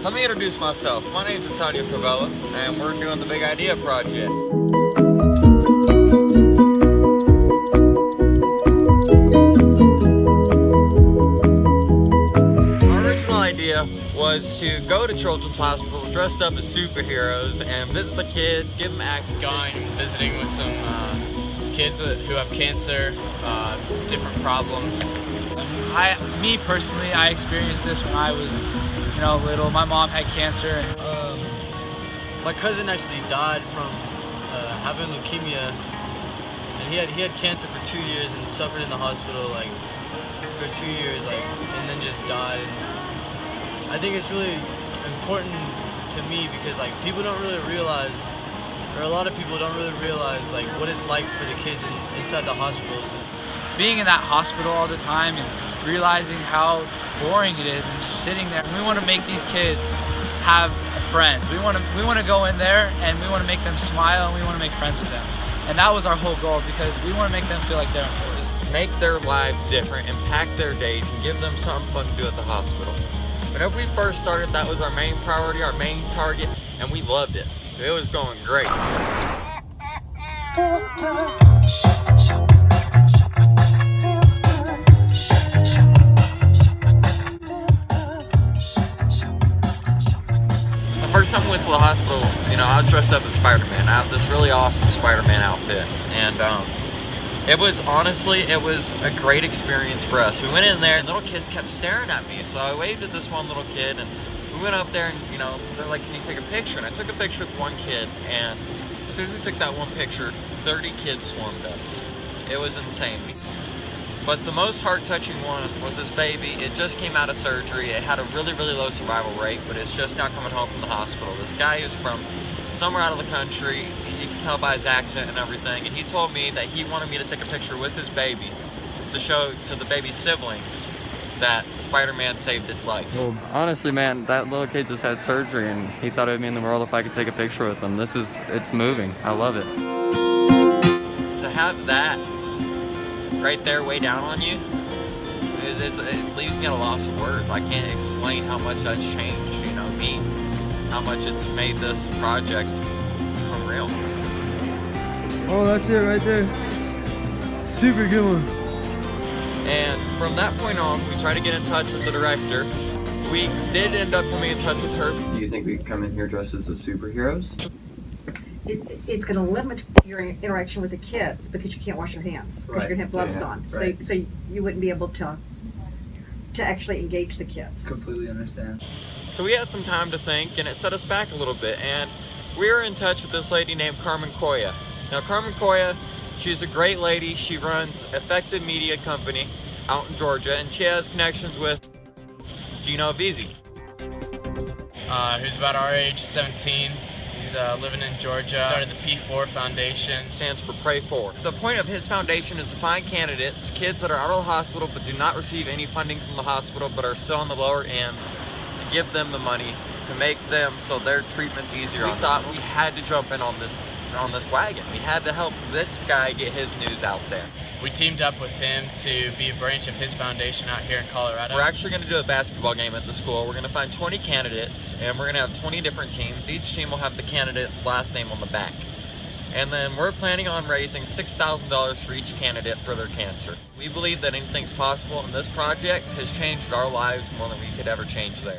Let me introduce myself. My name is Antonio Cavella, and we're doing the Big Idea Project. Our original idea was to go to children's hospitals dressed up as superheroes and visit the kids, give them active. Going visiting with some kids who have cancer, different problems. Me personally, I experienced this when I was, little. My mom had cancer. My cousin actually died from having leukemia, and he had cancer for 2 years and suffered in the hospital for 2 years, and then just died. I think it's really important to me because people don't really realize, or a lot of people don't really realize what it's like for the kids inside the hospitals. Being in that hospital all the time and realizing how boring it is and just sitting there. We want to make these kids have friends. We want to go in there and we want to make them smile and we want to make friends with them. And that was our whole goal because we want to make them feel like they're important. Just make their lives different, impact their days, and give them something fun to do at the hospital. Whenever we first started, that was our main priority, our main target, and we loved it. It was going great. The first time we went to the hospital, I was dressed up as Spider-Man. I have this really awesome Spider-Man outfit, and it was a great experience for us. We went in there and little kids kept staring at me, so I waved at this one little kid, and we went up there and they're like, "Can you take a picture?" And I took a picture with one kid, and as soon as we took that one picture, 30 kids swarmed us. It was insane. But the most heart-touching one was this baby. It just came out of surgery. It had a really, really low survival rate, but it's just now coming home from the hospital. This guy is from somewhere out of the country. You can tell by his accent and everything. And he told me that he wanted me to take a picture with his baby to show to the baby's siblings that Spider-Man saved its life. Well, honestly, man, that little kid just had surgery and he thought it would mean the world if I could take a picture with him. It's moving. I love it. To have that right there way down on you, it leaves me at a loss of words. I can't explain how much that's changed, me, how much it's made this project come real. Oh, that's it right there. Super good one. And from that point on, we tried to get in touch with the director. We did end up coming in touch with her. Do you think we could come in here dressed as the superheroes? It's going to limit your interaction with the kids because you can't wash your hands because you're going to have gloves on. Right. So you wouldn't be able to actually engage the kids. Completely understand. So we had some time to think, and it set us back a little bit. And we were in touch with this lady named Carmen Koya. Now, Carmen Koya, she's a great lady. She runs Effective Media Company out in Georgia, and she has connections with Gino Avizzi. Who's about our age, 17. He's living in Georgia. Started the P4 Foundation. Stands for Pray For. The point of his foundation is to find candidates, kids that are out of the hospital but do not receive any funding from the hospital but are still on the lower end, to give them the money to make them so their treatment's easier. We thought we had to jump in on this wagon. We had to help this guy get his news out there. We teamed up with him to be a branch of his foundation out here in Colorado. We're actually going to do a basketball game at the school. We're going to find 20 candidates, and we're going to have 20 different teams. Each team will have the candidate's last name on the back. And then we're planning on raising $6,000 for each candidate for their cancer. We believe that anything's possible, and this project has changed our lives more than we could ever change theirs.